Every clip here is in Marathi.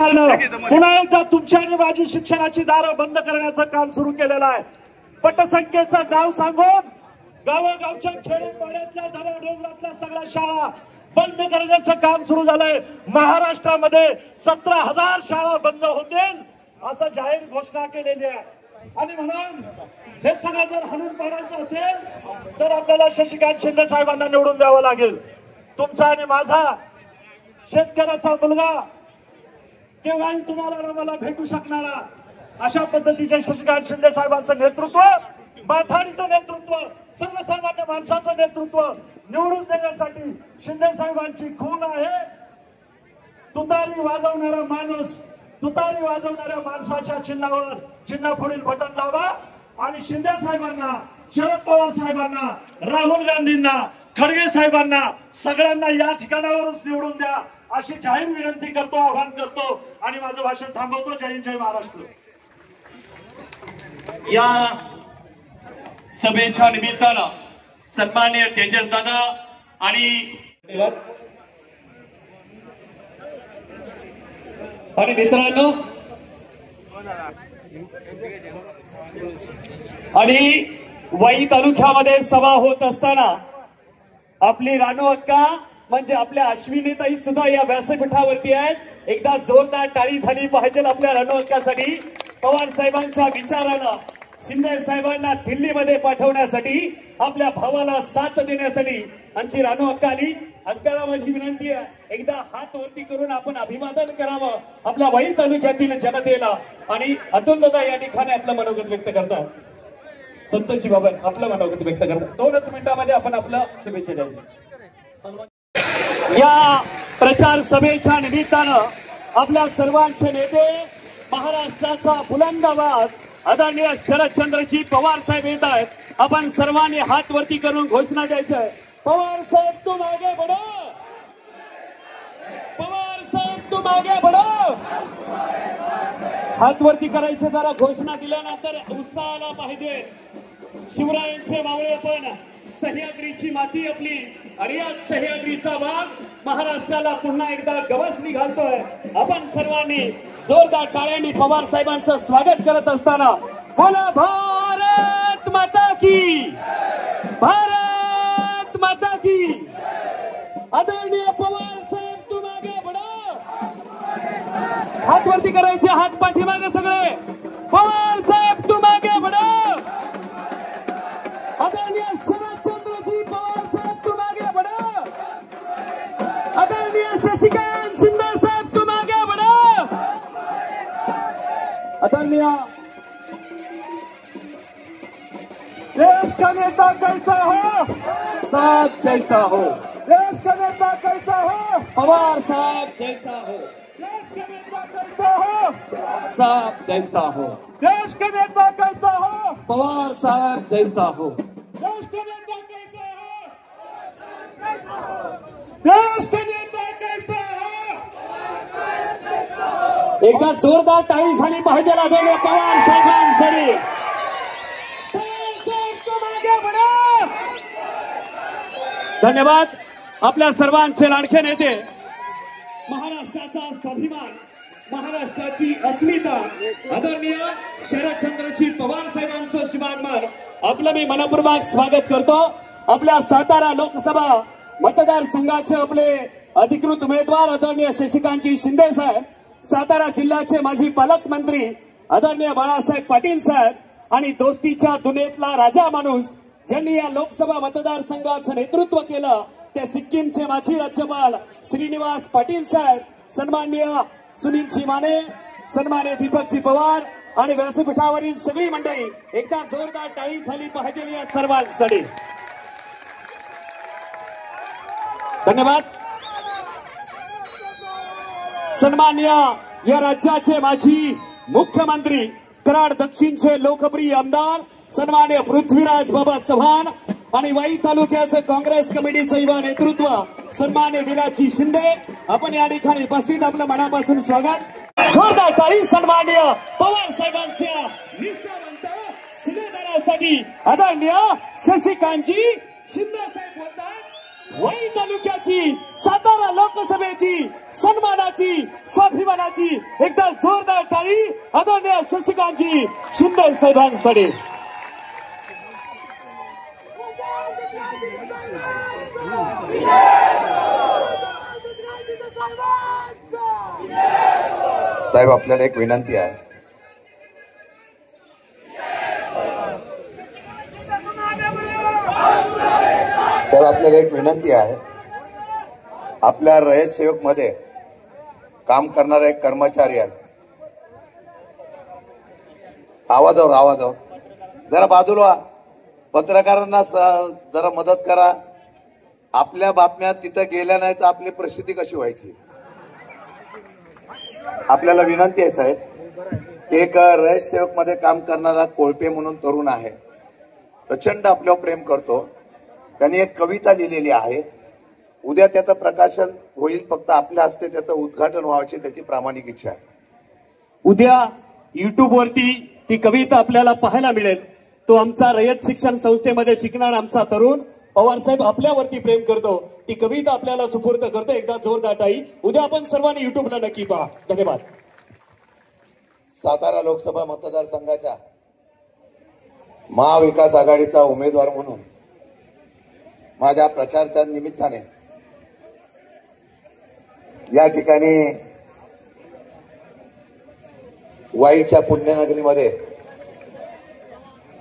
पुन्हा एकदा तुमच्या आणि माझी शिक्षणाची दारं बंद करण्याचं काम सुरू केलेलं आहे। पटसंख्येचं नाव सांगून गावागावच्या खेडेपाड्यातल्या डोंगरातल्या सगळ्या शाळा बंद करण्याचं काम सुरू झालंय। महाराष्ट्रामध्ये 17,000 शाळा बंद होतील असं जाहीर घोषणा केलेली आहे। आणि म्हणून हे सगळं जर हाणून पाडायचं असेल तर आपल्याला शशिकांत शिंदे साहेबांना निवडून द्यावं लागेल। तुमचा आणि माझा शेतकऱ्याचा मुलगा केव्हाही तुम्हाला मला भेटू शकणारा अशा पद्धतीचे शशिकांत शिंदे साहेबांचं नेतृत्व, माथाडीचं नेतृत्व, सर्वसामान्य माणसाचं नेतृत्व निवडून देण्यासाठी शिंदे साहेबांची खून आहे। तुतारी वाजवणारा माणूस, तुतारी वाजवणाऱ्या माणसाच्या चिन्ह पुढील बटन दाबा आणि शिंदे साहेबांना, शरद पवार साहेबांना, राहुल गांधींना, खडगे साहेबांना सगळ्यांना या ठिकाणावरच निवडून द्या अशी जाहीर विनंती करतो, आवाहन करतो आणि माझं भाषण थांबवतो। जय हिंद, जय महाराष्ट्र। या सभेच्या निमित्तानं सन्माननीय तेजस दादा आणि मित्रांनो आणि वाई तालुक्यामध्ये सभा होत असताना आपली रानू अक्का म्हणजे आपल्या अश्विनीताई सुद्धा या व्यासपीठावरती आहेत। एकदा जोरदार टाळी झाली पाहिजे आपल्या रानू अक्कासाठी। पवार साहेबांच्या विचारानं शिंदे साहेबांना दिल्लीमध्ये पाठवण्यासाठी, आपल्या भावाला साथ देण्यासाठी आमची रानू अक्का आली। अक्काला माझी विनंती आहे, एकदा हात वरती करून आपण अभिवादन करावं आपल्या वाई तालुक्यातील जनतेला। आणि अतुल दादा या ठिकाणी आपलं मनोगत व्यक्त करतात, संतोषजी बाबा आपलं मनोगत व्यक्त करतात। 2च मिनिटांमध्ये आपण आपलं शुभेच्छा द्यायची। या प्रचार सभेच्या निमित्तानं आपल्या सर्वांचे नेते, महाराष्ट्राचा बुलंद आवाज आदरणीय शरदचंद्रजी पवार साहेब येत आहेत। आपण सर्वांनी हात वरती करून घोषणा द्यायची आहे, पवार साहेब तुम आगे बढ़ो, पवार साहेब तुम आगे बढ़ो। हात वरती करायचे, जरा घोषणा दिल्यानंतर उत्साह आला पाहिजे। शिवरायांचे मावळे आपण, सह्याद्रीची माती आपली आणि या सह्याद्रीचा वाघ महाराष्ट्राला पुन्हा एकदा गवसणी घालतोय। आपण सर्वांनी जोरदार टाळ्यांनी पवार साहेबांचं स्वागत करत असताना बोला भारत माता की, भारत माता की। आदरणीय पवार साहेब तुम आगे बढ़ो। हात वरती करायचे, हात पाठीमागे सगळे। पवार साहेब तुम आगे बढ़ो। आदरणीय शरदचंद्रजी पवार साहेब तुम आगे बढ़ो। आदरणीय शशिकांत शिंदे साहेब तुम आगे बढ़ो। आदरणीय देश का नेता कैसा हो, साहब जैसा हो। देश का नेता कैसा हो, पवार साहब जैसा हो। देश का नेता कैसा हो, साहब जैसा हो। देश का नेता कैसा हो, पवार साहब जैसा हो। देश का नेता कैसा हो, देश का नेता कैसा हो। एकदा जोरदार टाळी झाली पाहिजे आदरणीय पवार साहेबांसाठी। धन्यवाद। आपल्या सर्वांचे लाडके नेते, महाराष्ट्राचा स्वाभिमान, महाराष्ट्राची अस्मिता आदरणीय शरदचंद्रजी पवार साहेबांचं शिवागमन आपलं मी मनपूर्वक स्वागत करतो। आपल्या सातारा लोकसभा मतदारसंघाचे आपले अधिकृत उमेदवार आदरणीय शशिकांतजी शिंदे साहेब, सातारा जिल्ह्याचे माजी पालकमंत्री आदरणीय बाळासाहेब पाटील साहेब आणि दोस्तीच्या दुनियेतला राजा माणूस ज्यांनी या लोकसभा मतदारसंघाचं नेतृत्व केलं ते सिक्कीमचे माजी राज्यपाल श्रीनिवास पाटील साहेब, सन्माननीय सुनीलजी माने, सन्माननीय दीपकजी पवार आणि व्यासपीठावरील सगळी मंडळी। एकदा जोरदार टाळी झाली पाहिजे या सर्वांसाठी। धन्यवाद। सन्माननीय या राज्याचे माजी मुख्यमंत्री, कराड दक्षिणचे लोकप्रिय आमदार सन्माननीय पृथ्वीराज बाबा चव्हाण आणि वाई तालुक्याचं काँग्रेस कमिटीचं युवा नेतृत्व सन्माननीय विराजी शिंदे, आपण या ठिकाणी उपस्थित, आपलं मनापासून स्वागत। जोरदार टाळी सन्माननीय पवार साहेबांच्या निष्ठावंत शिलेदारासाठी आदरणीय शशिकांतजी शिंदे साहेब बोलतात। वही तालुक्याची, सातारा लोकसभेची, सन्मानाची, स्वाभिमानाची एकदा जोरदार टाळी आदरणीय शशिकांतजी शिंदे साहेबांसाठी. साहेब आपल्याला एक विनंती आहे. साहेब आपल्याला एक विनंती आहे. आपल्या रयत सेवक मध्ये काम करणारा एक कर्मचारी आहे. आवाजावर जरा बाजूला, पत्रकारांना जरा मदत करा. आपल्या बातम्या तिथं गेल्या नाही तर आपली प्रसिद्धी कशी व्हायची. आपल्याला विनंती आहे साहेब, एक रयत सेवक मध्ये काम करणारा कोळपे म्हणून तरुण आहे, प्रचंड आपल्यावर प्रेम करतो. त्यांनी एक कविता लिहिलेली आहे. उद्या त्याचं प्रकाशन होईल, फक्त आपल्या हस्ते त्याचं उद्घाटन व्हावयाची त्याची प्रामाणिक इच्छा आहे. उद्या युट्यूब वरती ती कविता आपल्याला पाहायला मिळेल. तो आमचा रयत शिक्षण संस्थेमध्ये शिकणारा आमचा तरुण पवार साहेब आपल्यावरती प्रेम करतो. ती कविता आपल्याला सुपूर्द करतो. एकदा जोरदार टाळी. उद्या आपण सर्वांनी युट्यूबला नक्की पहा. धन्यवाद. सातारा लोकसभा मतदारसंघाच्या महाविकास आघाडीचा उमेदवार म्हणून माझ्या प्रचाराच्या निमित्ताने या ठिकाणी वाईच्या पुण्यनगरीमध्ये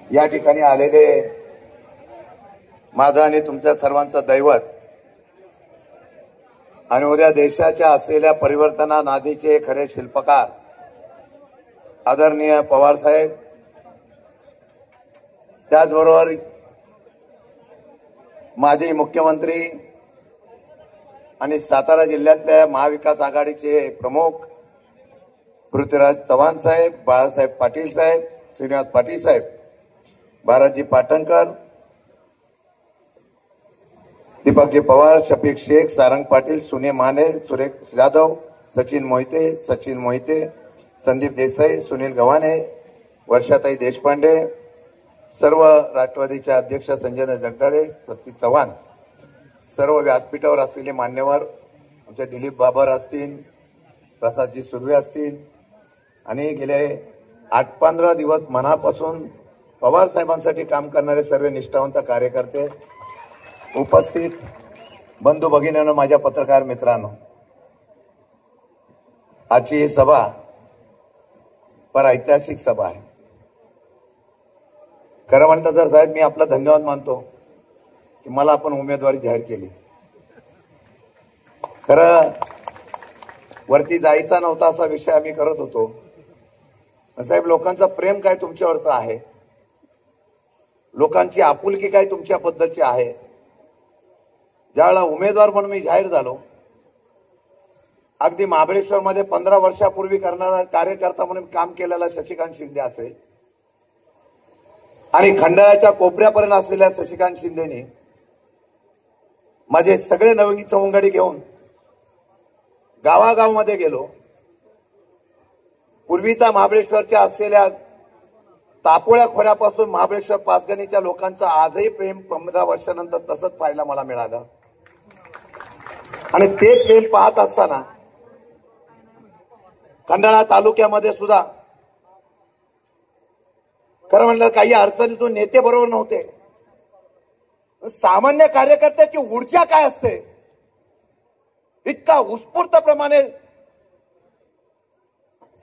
या ठिकाणी आलेले माझं आणि तुमच्या सर्वांचं दैवत आणि उद्या देशाच्या असलेल्या परिवर्तना नादीचे खरे शिल्पकार आदरणीय पवार साहेब, त्याचबरोबर माजी मुख्यमंत्री आणि सातारा जिल्ह्यातल्या महाविकास आघाडीचे प्रमुख पृथ्वीराज चव्हाण साहेब, बाळासाहेब पाटील साहेब, श्रीनिवास पाटील साहेब, बालाजी पाटणकर, दीपकजी पवार, शफीक शेख, सारंग पाटील, सुने माने, सुरेश जाधव, सचिन मोहिते, संदीप देसाई, सुनील गव्हाणे, वर्षाताई देशपांडे, सर्व राष्ट्रवादीचे अध्यक्ष संजय जगदाळे, सतीश चव्हाण, सर्व व्यासपीठावर असलेले मान्यवर, आमचे दिलीप बाबर असतील, प्रसादजी सुर्वे असतील आणि गेले 8-15 दिवस मनापासून पवार साहेबांसाठी काम करणारे सर्व निष्ठावंत कार्यकर्ते, उपस्थित बंधू भगिनींनो, माझ्या पत्रकार मित्रांनो, आजची ही सभा पर ऐतिहासिक सभा आहे. खरं म्हणतं तर साहेब मी आपला धन्यवाद मानतो की मला आपण उमेदवारी जाहीर केली. खरं वरती जायचा नव्हता असा विषय आम्ही करत होतो. साहेब लोकांचं प्रेम काय तुमच्यावरचं आहे, लोकांची आपुलकी काय तुमच्याबद्दलची आहे. ज्यावेळेला उमेदवार म्हणून मी जाहीर झालो, अगदी महाबळेश्वर मध्ये 15 वर्षापूर्वी करणारा कार्यकर्ता म्हणून काम केलेला शशिकांत शिंदे असेल आणि खंडाळ्याच्या कोपऱ्यापर्यंत असलेल्या शशिकांत शिंदेने माझे सगळे नवीन चवंगडी घेऊन गावागावमध्ये गेलो. पूर्वीचा महाबळेश्वरच्या असलेल्या तापोळ्या खोऱ्यापासून महाबळेश्वर पाचगणीच्या लोकांचं आजही प्रेम 15 वर्षानंतर तसंच पाहायला मला मिळालं. आणि ते प्रेम पाहत असताना खंडाळा तालुक्यामध्ये सुद्धा खरं म्हणलं काही अडचणीतून नेते बरोबर नव्हते. सामान्य कार्यकर्त्याची ऊर्जा काय असते, इतका उत्स्फूर्तप्रमाणे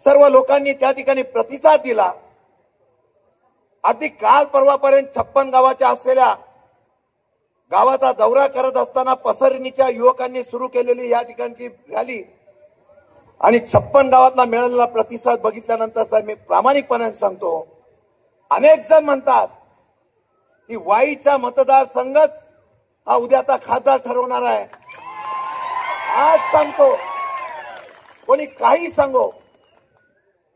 सर्व लोकांनी त्या ठिकाणी प्रतिसाद दिला. अगदी काल परवापर्यंत 56 गावाच्या असलेल्या गावाचा दौरा करत असताना पसरणीच्या युवकांनी सुरू केलेली या ठिकाणची रॅली आणि 56 गावातला मिळालेला प्रतिसाद बघितल्यानंतर साहेब मी प्रामाणिकपणे सांगतो, अनेक जण म्हणतात की वाईचा मतदारसंघच हा उद्याचा खासदार ठरवणार आहे. आज सांगतो, कोणी काही सांगो,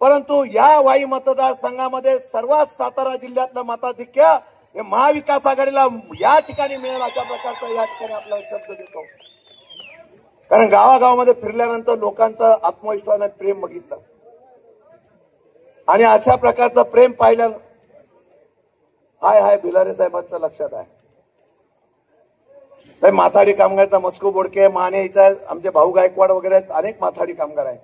परंतु या वाई मतदारसंघामध्ये सर्वात सातारा जिल्ह्यातलं मताधिक्य हे महाविकास आघाडीला या ठिकाणी मिळेल अशा प्रकारचा या ठिकाणी आपला शब्द देतो. कारण गावागावामध्ये फिरल्यानंतर लोकांचा आत्मविश्वासाने प्रेम बघितलं आणि अशा प्रकारचं प्रेम पाहिलं. हाय भिलारे साहेबांचं लक्षात आहे. तर माथाडी कामगारचा मस्कू बोडके माने इथं आमचे भाऊ गायकवाड वगैरे आहेत, अनेक माथाडी कामगार आहेत.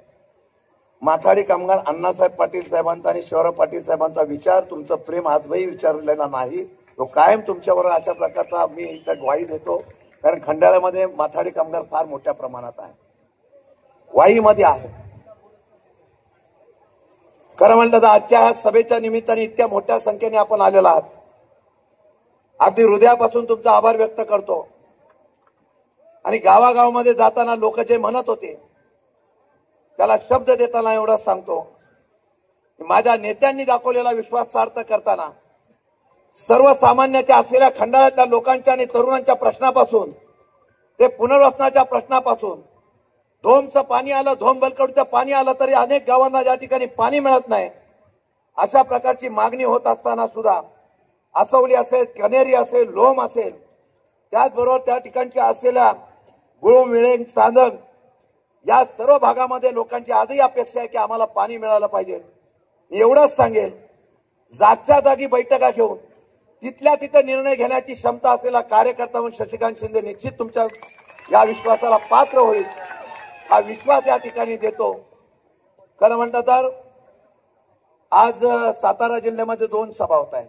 माथाडी कामगार अण्णासाहेब पाटील साहेबांचा आणि शिवराव पाटील साहेबांचा विचार, तुमचं प्रेम आजही विचारलेला नाही. तो कायम तुमच्यावर अशा प्रकारचा मी इथं ग्वाही देतो. कारण खंडाळ्यामध्ये माथाडी कामगार फार मोठ्या प्रमाणात आहे, वाईमध्ये आहे. खरं म्हणलं तर आजच्या सभेच्या निमित्ताने इतक्या मोठ्या संख्येने आपण आलेला आहात. अगदी हृदयापासून तुमचा आभार व्यक्त करतो. आणि गावागावामध्ये जाताना लोक जे म्हणत होते त्याला शब्द देताना एवढंच सांगतो, माझ्या नेत्यांनी दाखवलेला विश्वास सार्थ करताना सर्वसामान्याच्या असलेल्या खंडाळ्यातल्या लोकांच्या आणि तरुणांच्या प्रश्नापासून ते पुनर्वसनाच्या प्रश्नापासून, धोमचं पाणी आलं, धोम बलकडूचं पाणी आलं तरी अनेक गावांना ज्या ठिकाणी पाणी मिळत नाही अशा प्रकारची मागणी होत असताना सुद्धा आसवली असेल, कनेरी असेल, लोम असेल, त्याचबरोबर त्या ठिकाणची असलेल्या गुळूम, विळेंग, चांदण या सर्व भागामध्ये लोकांची आजही अपेक्षा आहे की आम्हाला पाणी मिळालं पाहिजे. मी एवढंच सांगेल, जागच्या जागी बैठका घेऊन तिथल्या तिथे निर्णय घेण्याची क्षमता असलेला कार्यकर्ता म्हणून शशिकांत शिंदे निश्चित तुमच्या या विश्वासाला पात्र होईल, हा विश्वास या ठिकाणी देतो. खरं म्हणतं तर आज सातारा जिल्ह्यामध्ये 2 सभा होत आहेत.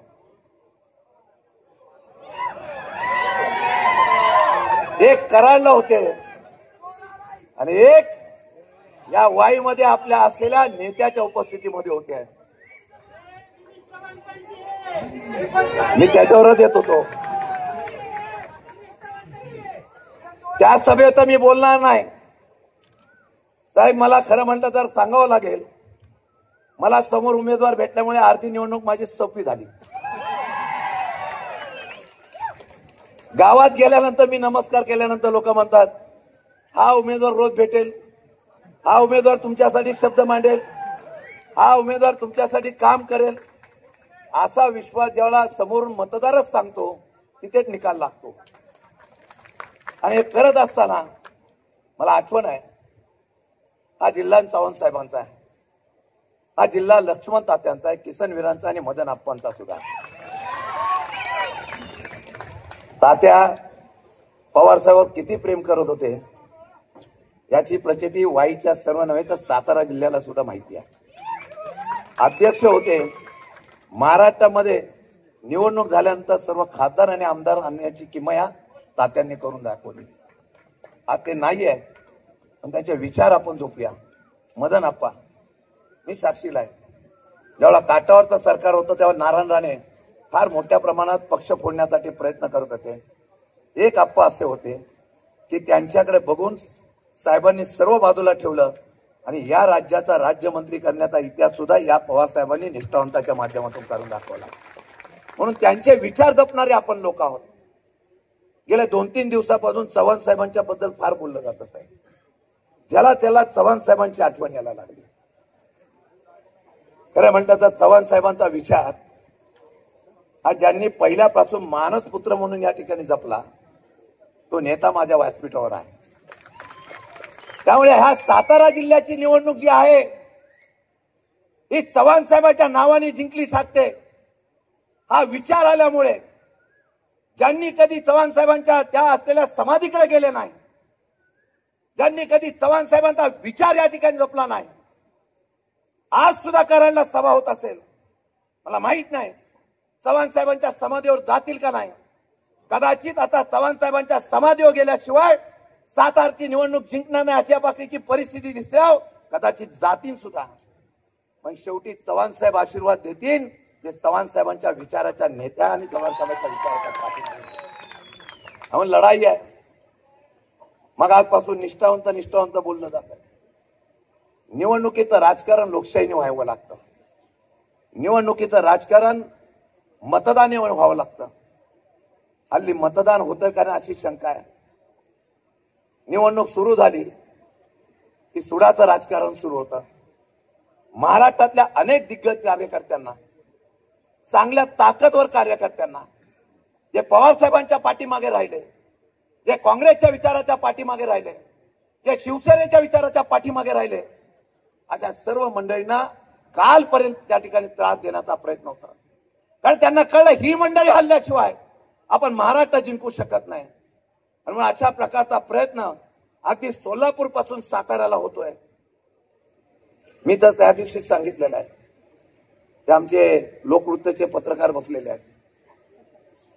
एक कराडला होते आणि एक या वाईमध्ये आपल्या असलेल्या नेत्याच्या उपस्थितीमध्ये होते. मी त्याच्यावरच येत होतो. त्या सभेत मी बोलणार नाही साहेब. मला खरं म्हणलं तर सांगावं लागेल, मला समोर उमेदवार भेटल्यामुळे आरती निवडणूक माझी सोपी झाली. गावात गेल्यानंतर मी नमस्कार केल्यानंतर लोक म्हणतात हा उमेदवार रोज भेटेल, हा उमेदवार तुमच्यासाठी शब्द मांडेल, हा उमेदवार तुमच्यासाठी काम करेल. असा विश्वास ज्यावेळेला समोरून मतदारच सांगतो तिथेच निकाल लागतो. आणि हे करत असताना मला आठवण आहे, हा जिल्हा चव्हाण साहेबांचा आहे, हा जिल्हा लक्ष्मण तात्यांचा आहे, किसनवीरांचा आणि मदन आप्पांचा सुद्धा. तात्या पवार साहेब किती प्रेम करत होते याची प्रचिती वाईच्या सर्व नव्हे तर सातारा जिल्ह्याला सुद्धा माहिती आहे. अध्यक्ष होते. महाराष्ट्रामध्ये निवडणूक झाल्यानंतर सर्व खासदार आणि आमदार आणण्याची किमया तात्यांनी करून दाखवली. आज ते नाही आहे पण त्यांचे विचार आपण झोपूया. मदन आप्पा मी साक्षीला आहे, जेव्हा काटावरचं सरकार होतं तेव्हा नारायण राणे फार मोठ्या प्रमाणात पक्ष फोडण्यासाठी प्रयत्न करत होते. एक आप्पा असे होते की त्यांच्याकडे बघून साहेबांनी सर्व बाजूला ठेवलं आणि या राज्याचा राज्यमंत्री करण्याचा इतिहास सुद्धा या पवार साहेबांनी निष्ठावंताच्या माध्यमातून करून दाखवला. म्हणून त्यांचे विचार जपणारे आपण लोक आहोत. गेल्या 2-3 दिवसापासून चव्हाण साहेबांच्या बद्दल फार बोललं जात आहे. ज्याला त्याला चव्हाण साहेबांची आठवण यायला लागली. खरं म्हणतात तर चव्हाण साहेबांचा विचार हा ज्यांनी पहिल्यापासून मानसपुत्र म्हणून या ठिकाणी जपला तो नेता माझ्या व्यासपीठावर आहे. त्यामुळे ह्या सातारा जिल्ह्याची निवडणूक जी आहे ही चव्हाण साहेबांच्या नावाने जिंकली शकते. हा विचार आल्यामुळे ज्यांनी कधी चव्हाण साहेबांच्या त्या असलेल्या समाधीकडे गेले नाही, ज्यांनी कधी चव्हाण साहेबांचा विचार या ठिकाणी जपला नाही, आज सुद्धा करायला सभा होत असेल. मला माहित नाही चव्हाण साहेबांच्या समाधीवर जातील का नाही. कदाचित आता चव्हाण साहेबांच्या समाधीवर गेल्याशिवाय सातारची निवडणूक जिंकणार नाही अशा बाकीची परिस्थिती दिसते. कदाचित जातील सुद्धा पण शेवटी चव्हाण साहेब आशीर्वाद देतील जे चव्हाण साहेबांच्या विचाराच्या नेत्या आणि चव्हाण साहेबांच्या विचाराच्या पाठीशी. म्हणून लढाई आहे. मग आजपासून निष्ठावंत बोललं जातं. निवडणुकीचं राजकारण लोकशाहीने व्हावं लागतं. निवडणुकीचं राजकारण मतदाने व्हावं लागतं. हल्ली मतदान होतं का नाही अशी शंका आहे. निवडणूक सुरू झाली की सुडाचं राजकारण सुरू होतं. महाराष्ट्रातल्या अनेक दिग्गज कार्यकर्त्यांना, चांगल्या ताकदवर कार्यकर्त्यांना, जे पवार साहेबांच्या पाठीमागे राहिले, जे काँग्रेसच्या विचाराच्या पाठीमागे राहिले, जे शिवसेनेच्या विचाराच्या पाठीमागे राहिले, अशा सर्व मंडळींना कालपर्यंत त्या ठिकाणी त्रास देण्याचा प्रयत्न होता. कारण त्यांना कळलं ही मंडळी हल्ल्याशिवाय आपण महाराष्ट्र जिंकू शकत नाही. आणि मग अशा प्रकारचा प्रयत्न अगदी सोलापूर पासून साताऱ्याला होतोय. मी तर त्या दिवशी सांगितलेलं आहे. ते आमचे लोकवृत्तचे पत्रकार बसलेले आहेत.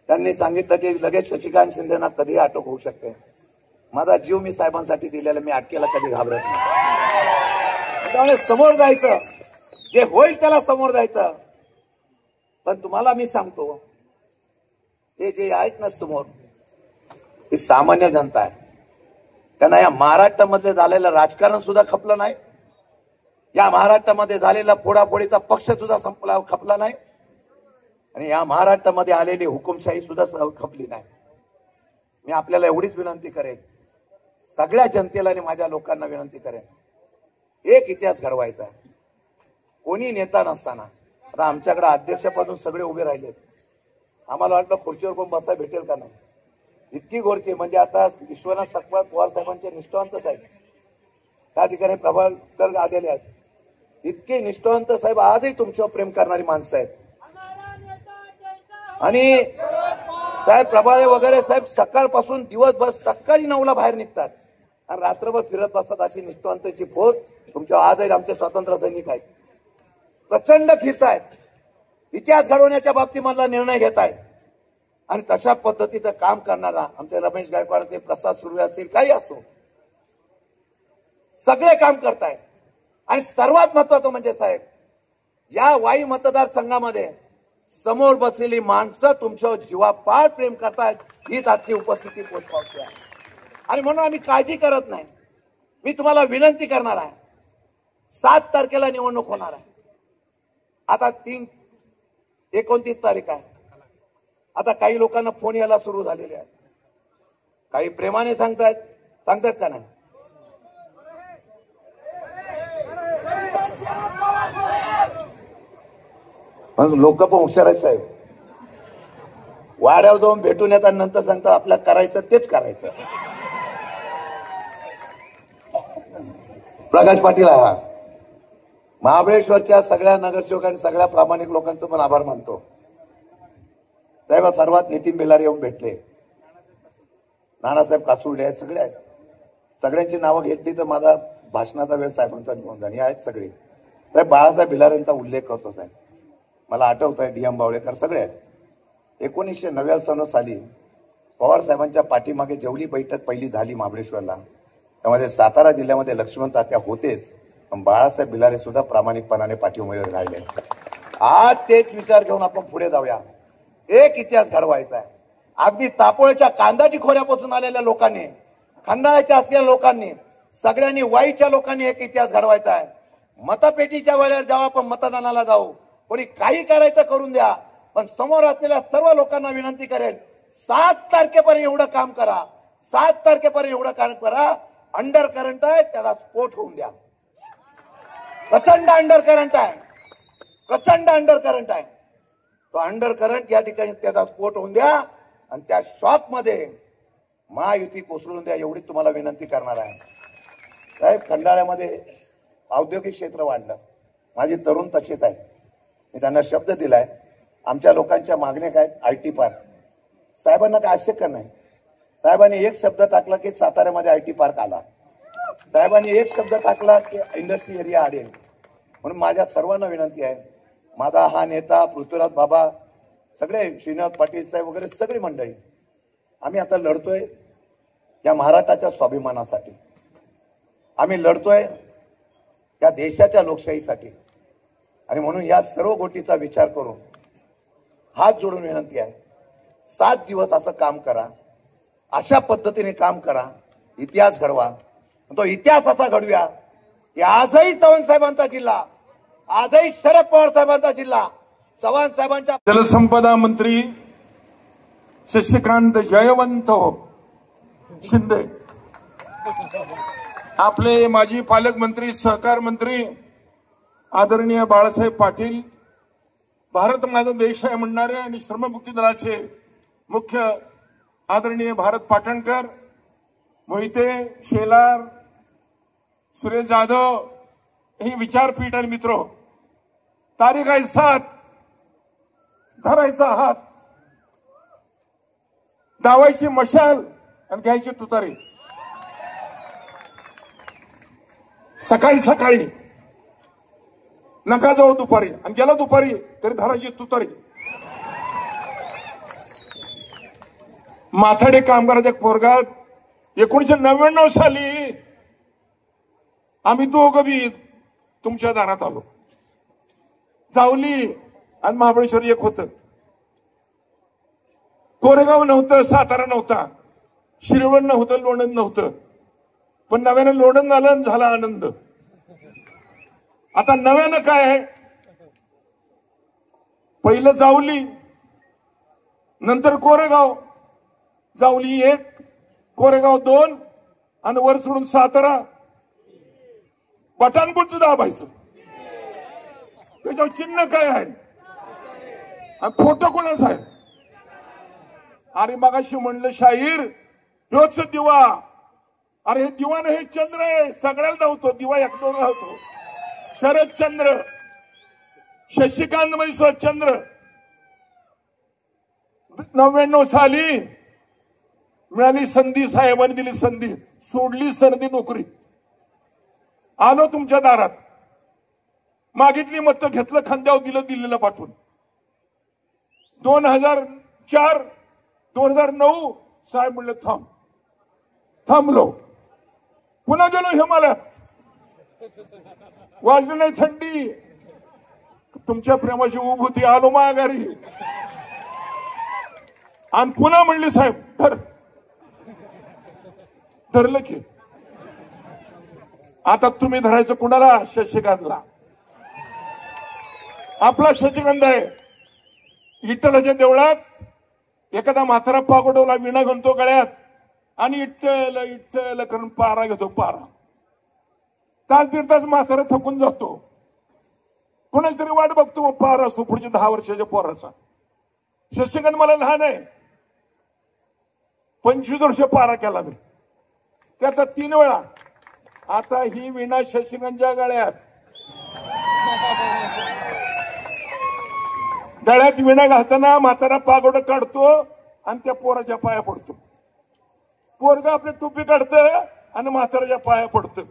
त्यांनी सांगितलं की लगेच शशिकांत शिंदेना कधी अटक होऊ शकते. माझा जीव मी साहेबांसाठी दिलेला, मी अटकेला कधी घाबरत नाही. त्यामुळे समोर जायचं, जे होईल त्याला समोर जायचं. पण तुम्हाला मी सांगतो, ते जे आहेत ना समोर, ही सामान्य जनता आहे. त्यांना या महाराष्ट्रामध्ये झालेलं राजकारण सुद्धा खपलं नाही. या महाराष्ट्रामध्ये झालेला फोडाफोडीचा पक्ष सुद्धा खपला नाही. आणि या महाराष्ट्रामध्ये आलेली हुकुमशाही सुद्धा खपली नाही. मी आपल्याला एवढीच विनंती करेन, सगळ्या जनतेला आणि माझ्या लोकांना विनंती करेन, एक इतिहास घडवायचा आहे. कोणी नेता नसताना आता आमच्याकडे अध्यक्षपासून सगळे उभे राहिले. आम्हाला वाटलं खुर्चीवर कोण बसा भेटेल का नाही. इतकी गोरची म्हणजे आता विश्वनाथ सकपाळ पवार साहेबांचे निष्ठावंत साहेब त्या ठिकाणी प्रभाकर आलेले आहेत. इतके निष्ठावंत साहेब आजही तुमच्यावर प्रेम करणारी माणसं आहेत. आणि साहेब प्रभाळे वगैरे साहेब सकाळपासून दिवसभर सकाळी 9ला बाहेर निघतात आणि रात्रभर फिरत बसतात. अशी निष्ठावंताची फौज तुमच्या आजही आमचे स्वातंत्र्य सैनिक आहेत. प्रचंड फिरतायत, इतिहास घडवण्याच्या बाबतीमधला निर्णय घेत आहेत. आणि तशा पद्धतीचं काम करणारा आमचे रमेश गायकवाड ते प्रसाद सुर्वे असतील, काही असो, सगळे काम करतायत. आणि सर्वात महत्वाचं म्हणजे साहेब, या वाई मतदारसंघामध्ये समोर बसलेली माणसं तुमच्यावर जीवापाड प्रेम करतायत. हीच आजची उपस्थिती पोचपावती आहे. आणि म्हणून आम्ही काळजी करत नाही. मी तुम्हाला विनंती करणार आहे, 7 तारखेला निवडणूक होणार आहे. आता 29 तारीख आहे. आता काही लोकांना फोन यायला सुरू झालेले आहेत. काही प्रेमाने सांगतात का नाही. लोक पण हुशार आहेत साहेब. वाड्यावर जाऊन भेटून येतात, नंतर सांगतात आपल्याला करायचं तेच करायचं. प्रकाश पाटील हा महाबळेश्वरच्या सगळ्या नगरसेवकांनी सगळ्या प्रामाणिक लोकांचं पण आभार मानतो. साहेब सर्वात नितीन बेलारी येऊन भेटले, नानासाहेब कासुर्डे आहेत, सगळे आहेत. सगळ्यांची नावं घेतली तर माझा भाषणाचा वेळ साहेबांचा निघून जाईल. आहेत सगळे. साहेब बाळासाहेब भिलारेंचा उल्लेख करतो साहेब. मला आठवत आहे DM बावळेकर सगळे आहेत. 1999 साली पवार साहेबांच्या पाठीमागे जेवढी बैठक पहिली झाली महाबळेश्वरला, त्यामध्ये सातारा जिल्ह्यामध्ये लक्ष्मण तात्या होतेच, पण बाळासाहेब भिलारे सुद्धा प्रामाणिकपणाने पाठीमागे राहिले. आज तेच विचार घेऊन आपण पुढे जाऊया. एक इतिहास घडवायचा आहे. अगदी तापोळच्या कांदाची खोऱ्यापासून आलेल्या लोकांनी, खंडाळ्याच्या असलेल्या लोकांनी, सगळ्यांनी वाईच्या लोकांनी एक इतिहास घडवायचा आहे. मतपेटीच्या वेळेला जेव्हा आपण मतदानाला जाऊ, कोणी काही करायचं करून द्या, पण समोर असलेल्या सर्व लोकांना विनंती करेल, 7 तारखेपर्यंत एवढं काम करा. 7 तारखेपर्यंत एवढं काम करा. अंडर करंट आहे, त्याला स्फोट होऊन द्या. प्रचंड अंडर करंट आहे, प्रचंड अंडर करंट आहे. तो अंडर करंट या ठिकाणी त्याचा स्फोट होऊन द्या आणि त्या शॉक मध्ये महायुती कोसळून द्या, एवढी तुम्हाला विनंती करणार आहे. साहेब खंडाळ्यामध्ये औद्योगिक क्षेत्र वाढलं. माझी तरुण तसेच आहे. मी त्यांना शब्द दिलाय, आमच्या लोकांच्या मागण्या काय, IT पार्क. साहेबांना काय आवश्यक नाही. साहेबांनी एक शब्द टाकला की साताऱ्यामध्ये IT पार्क आला. साहेबांनी एक शब्द टाकला की इंडस्ट्री एरिया आडेल. म्हणून माझ्या सर्वांना विनंती आहे, माझा हा नेता पृथ्वीराज बाबा, सगळे श्रीनिवास पाटील साहेब वगैरे सगळी मंडळी, आम्ही आता लढतोय या महाराष्ट्राच्या स्वाभिमानासाठी. आम्ही लढतोय या देशाच्या लोकशाहीसाठी. आणि म्हणून या सर्व गोष्टीचा विचार करून हात जोडून विनंती आहे, 7 दिवस असं काम करा, अशा पद्धतीने काम करा, इतिहास घडवा. तो इतिहास असा घडूया की आजही चव्हाण साहेबांचा जिल्हा, आजही शरद पवार साहेबांचा जिल्हा, चव्हाण साहेबांच्या जलसंपदा मंत्री शशिकांत जयवंत शिंदे, आपले माजी पालकमंत्री सहकार मंत्री आदरणीय बाळासाहेब पाटील, भारत माझा देश आहे म्हणणारे आणि श्रममुक्ती दलाचे मुख्य आदरणीय भारत पाटणकर, मोहिते, शेलार, सुरेश जाधव, ही विचारपीठ आणि मित्रो, तारीख आहे 7, धरायचा हात, दावायची मशाल आणि घ्यायची तुतारी. सकाळी सकाळी नका जाऊ दुपारी, आणि गेला दुपारी तरी धरायची तुतारी. माथाडी कामगाराच्या पोरगात 1999 साली आम्ही दोघं बी तुमच्या दारात आलो. जावली आणि महाबळेश्वर एक होतं. कोरेगाव नव्हतं, सातारा नव्हता, शिरवण नव्हतं, लोणंद नव्हतं. पण नव्यानं लोणंद आलं आणि झाला आनंद. आता नव्यानं काय आहे, पहिलं जावली, नंतर कोरेगाव. जावली 1, कोरेगाव 2 आणि वर सोडून सातारा. पठाणकोटचं दाबायचं. त्याच्यावर चिन्ह काय आहे आणि फोटो कोणाचा आहे? अरे मगाशी म्हणलं शाहीर रोजच दिवा. अरे हे दिवा नाही, हे चंद्र आहे. सगळ्याला धावतो दिवा, एक दोन धावतो. शरदचंद्र, शशिकांत मध्ये चंद्र. 99 साली मिळाली संधी, साहेबांनी दिली संधी, सोडली संधी नोकरी. आलो तुमच्या दारात, मागितली मतं, घेतलं खांद्यावर, दिलं दिल्लीला पाठवून. 2004 2009 साहेब म्हणले थांब. थांबलो. पुन्हा गेलो हिमालयात, वाजली नाही थंडी. तुमच्या प्रेमाची उभूती, आलो माघारी. आणि पुन्हा म्हणले साहेब धर. धरलं की आता तुम्ही धरायचं कुणाला? शशिकांतला. आपला शशिकांत आहे. विठ्ठलाच्या देवळात एखादा म्हातारा पागोडवला, विणा घालतो गळ्यात आणि इट्टल इट्टल करून पारा घेतो. पारा तास दीड तास म्हातारा थकून जातो. कोणाची तरी वाट बघतो, मग पारा असतो पुढच्या 10 वर्षाच्या पोराचा. शशिकांत मला लहान आहे, 25 वर्ष पारा केला मी, त्याचा 3 वेळा. आता ही विणा शशिकांतच्या गळ्यात. गळ्यात विणा घालताना म्हातारा पागोडं काढतो आणि त्या पोराच्या पाया पडतो. पोरगा आपली टोपी काढतं आणि म्हाताराच्या पाया पडतं.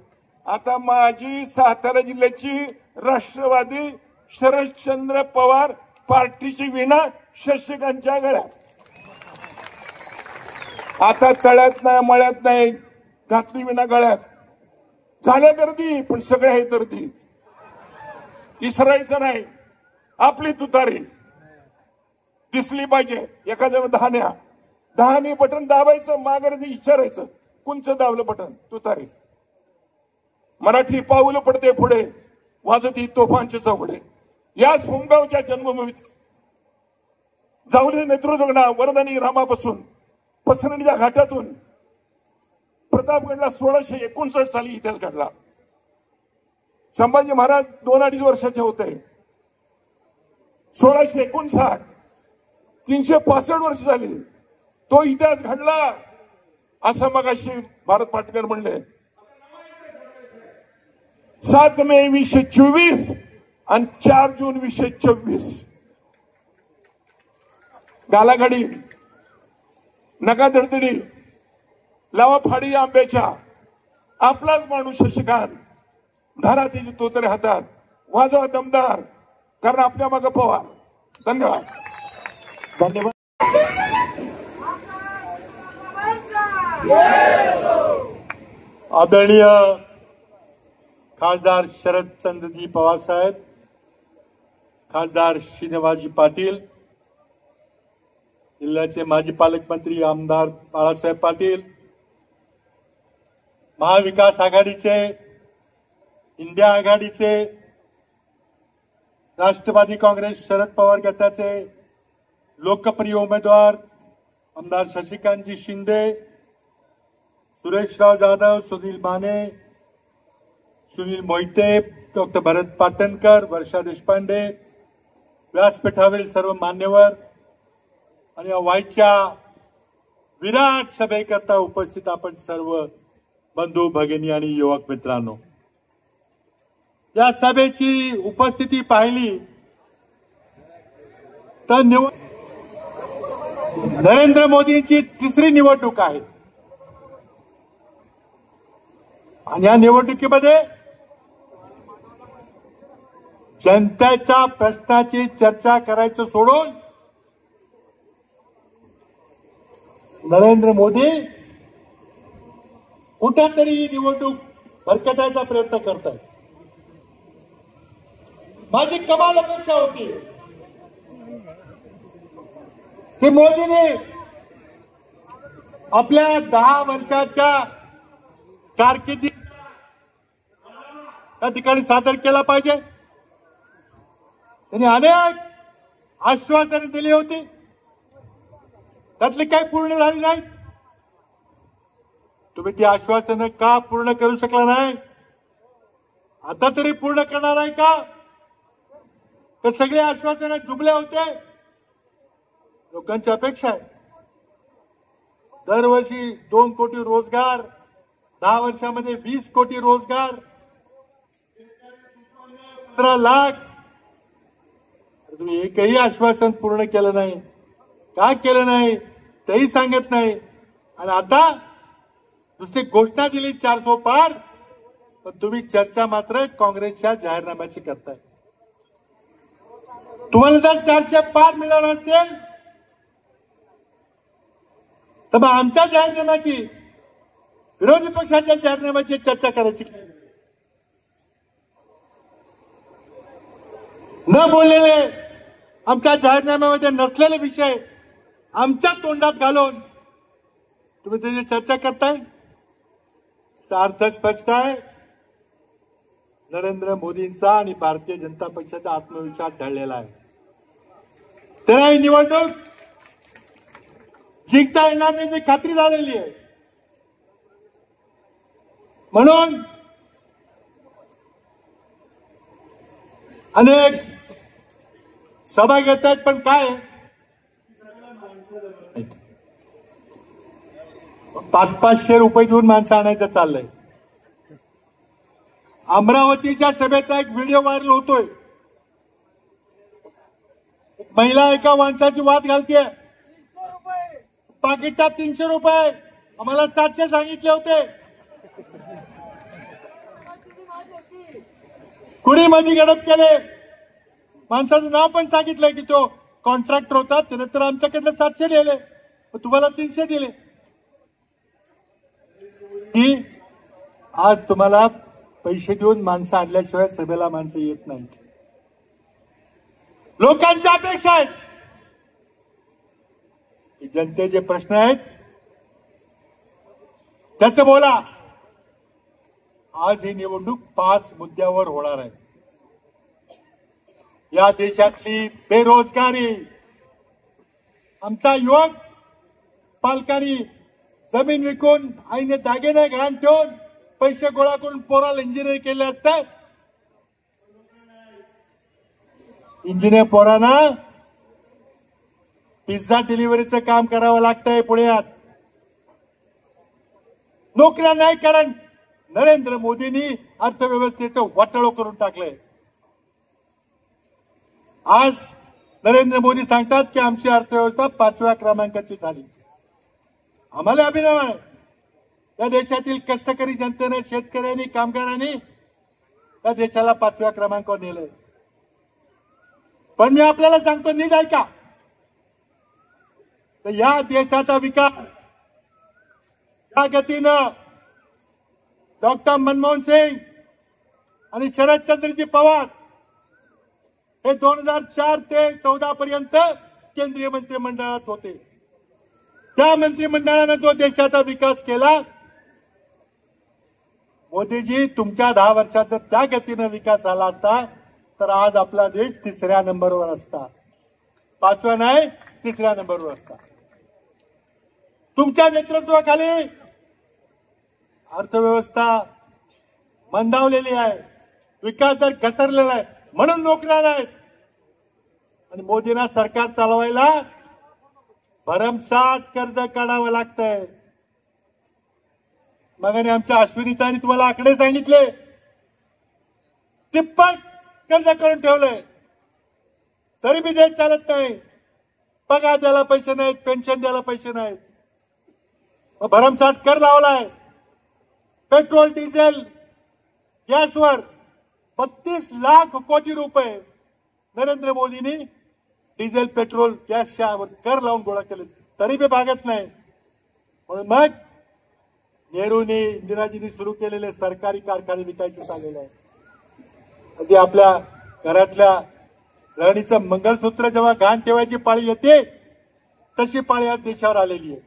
आता माझी सातारा जिल्ह्याची राष्ट्रवादी शरदचंद्र पवार पार्टीची विणा शशिकांतच्या गळ्यात. आता तळ्यात नाही, मळ्यात नाही, घातली विणा गळ्यात. झाल्या गर्दी, पण सगळे आहे गर्दी. इसरायचं नाही, आपली तुतारी दिसली पाहिजे. एखाद्या दहाने बटन दाबायचं, माघारी विचारायचं कोणचं दाबलं बटन? तुतारी. मराठी पाऊल पडते पुढे, वाजती तोफांचे चौघडे. याच होमगावच्या जन्मभूमीत जावली नेतृत्वगणा वरदानी रामापासून पसरणीच्या घाटातून प्रतापगडला 1659 साली इतिहास घडला. संभाजी महाराज 2-2.5 वर्षाचे होते. 1659, 365 वर्ष झाली तो इतिहास घडला, असं मगाशी भारत पाटकर म्हणले. 7 मे 2024 आणि 4 जून 2024. गालागाडी, नका धडधडी, लावा फाडी आंब्याच्या. आपलाच माणूस शशिकांत, धरा त्याची तोतरे हातात, वाजवा दमदार, कारण आपल्या मागे पवार. धन्यवाद. धन्यवाद. आदरणीय खासदार शरदचंद्रजी पवार साहेब, खासदार श्रीनिवासजी पाटील, जिल्ह्याचे माजी पालकमंत्री आमदार बाळासाहेब पाटील, महाविकास आघाडीचे, इंडिया आघाडीचे, राष्ट्रवादी काँग्रेस शरद पवार गटाचे लोकप्रिय उमेदवार आमदार शशिकांतजी शिंदे, सुरेशराव जाधव, सुनील माने, सुनील मोहिते, डॉक्टर भरत पाटणकर, वर्षा देशपांडे, व्यासपीठावरील सर्व मान्यवर आणि वाईच्या विराट सभेकरता उपस्थित आपण सर्व बंधू भगिनी आणि युवक मित्रांनो, या सभेची उपस्थिती पाहिली तर नरेंद्र मोदींची 3री निवडणूक आहे. आणि या निवडणुकीमध्ये जनतेच्या प्रश्नाची चर्चा करायचं सोडून नरेंद्र मोदी कुठेतरी ही निवडणूक भरकटायचा प्रयत्न करतायत. माझी कमाल अपेक्षा होती की मोदींनी आपल्या 10 वर्षाच्या कारकिर्दीत त्या ठिकाणी सादर केला पाहिजे. त्यांनी अनेक आश्वासने दिली होती, त्यातली काही पूर्ण झाली नाही. तुम्ही ती आश्वासनं का पूर्ण करू शकला नाही? आता तरी पूर्ण करणार आहे का? तर सगळे आश्वासनं जुबले होते. लोकांची अपेक्षा आहे दरवर्षी 2 कोटी रोजगार, 10 वर्षामध्ये 20 कोटी रोजगार, 15 लाख. तुम्ही एकही आश्वासन पूर्ण केलं नाही. का केलं नाही तेही सांगत नाही. आणि आता नुसती घोषणा दिली 400 पार, पण तुम्ही चर्चा मात्र काँग्रेसच्या जाहीरनाम्याची करताय. तुम्हाला जर 400 पार मिळाला असतील तर मग आमच्या जाहीरनाम्याची, विरोधी पक्षाच्या जाहीरनाम्याची चर्चा करायची. न बोललेले, आमच्या जाहीरनाम्यामध्ये नसलेले विषय आमच्या तोंडात घालून तुम्ही त्याची चर्चा करताय. तर अर्थ स्पष्ट आहे, नरेंद्र मोदींचा आणि भारतीय जनता पक्षाचा आत्मविश्वास ढळलेला आहे. त्याला ही निवडणूक जिंकता येणार नाही याची खात्री झालेली आहे. म्हणून अनेक सभा घेत आहेत, पण काय 500-500 रुपये देऊन माणसं आणायचं चाललंय. अमरावतीच्या सभेचा एक व्हिडिओ व्हायरल होतोय. महिला एका माणसाची वाद घालतीये, पाकिटात 300 रुपये, आम्हाला 700 सांगितले होते. कुणी मध्ये गडप केले, माणसाचं नाव पण सांगितलंय की तो कॉन्ट्रॅक्टर होता, त्याने तर आमच्याकडनं 700 दिले, तुम्हाला 300 दिले. की आज तुम्हाला पैसे देऊन माणसं आणल्याशिवाय सभेला माणसं येत नाहीत. लोकांच्या अपेक्षा आहेत की जनतेचे प्रश्न आहेत त्याचं बोला. आज ही निवडणूक 5 मुद्द्यावर होणार आहे. या देशातली बेरोजगारी, आमचा युवक पालकांनी जमीन विकून आईने दागिने गहाण ठेवून पैसे गोळा करून पोराला इंजिनियर केले असते. इंजिनियर पोरांना पिझ्झा डिलिव्हरीचं काम करावं लागतंय पुण्यात. नोकऱ्या नाही, कारण नरेंद्र मोदींनी अर्थव्यवस्थेचं वाटोळं करून टाकलंय. आज नरेंद्र मोदी सांगतात की आमची अर्थव्यवस्था 5व्या क्रमांकाची झाली. आम्हाला अभिनव आहे. या देशातील कष्टकरी जनतेने, शेतकऱ्यांनी, कामगारांनी या देशाला 5व्या क्रमांकावर नेलंय. पण मी आपल्याला सांगतो, नीट ऐका, तर या देशाचा विकास या गतीनं डॉक्टर मनमोहन सिंग आणि शरदचंद्रजी पवार हे 2004 ते 14 पर्यंत केंद्रीय मंत्रिमंडळात होते. त्या मंत्रिमंडळानं जो देशाचा विकास केला, मोदीजी तुमच्या 10 वर्षात जर त्या गतीनं विकास झाला असता तर आज आपला देश 3ऱ्या नंबरवर असता. 5व्या नाही, 3ऱ्या नंबरवर असता. तुमच्या नेतृत्वाखाली अर्थव्यवस्था मंदावलेली आहे, विकास दर घसरलेला आहे, म्हणून नोकऱ्या नाहीत. आणि मोदींना सरकार चालवायला भरमसाठ कर्ज काढावं लागतंय. मग आणि आमच्या अश्विनीताईंनी तुम्हाला आकडे सांगितले, तिप्पट कर्ज करून ठेवलंय, तरी बी देश चालत नाही. पगार द्यायला पैसे नाहीत, पेन्शन द्यायला पैसे नाहीत, भरमसाठ कर लावलाय. पेट्रोल डिझेल गॅसवर 32 लाख कोटी रुपये नरेंद्र मोदींनी डिझेल पेट्रोल गॅसच्या कर लावून गोळा केले, तरी बी भागत नाही. म्हणून मग नेहरूंनी इंदिराजींनी सुरू केलेले सरकारी कारखाने विकायचे चाललेले आहे. अगदी आपल्या घरातल्या राणीचं मंगळसूत्र जेव्हा घाण ठेवायची पाळी येते तशी पाळी आज देशावर आलेली आहे.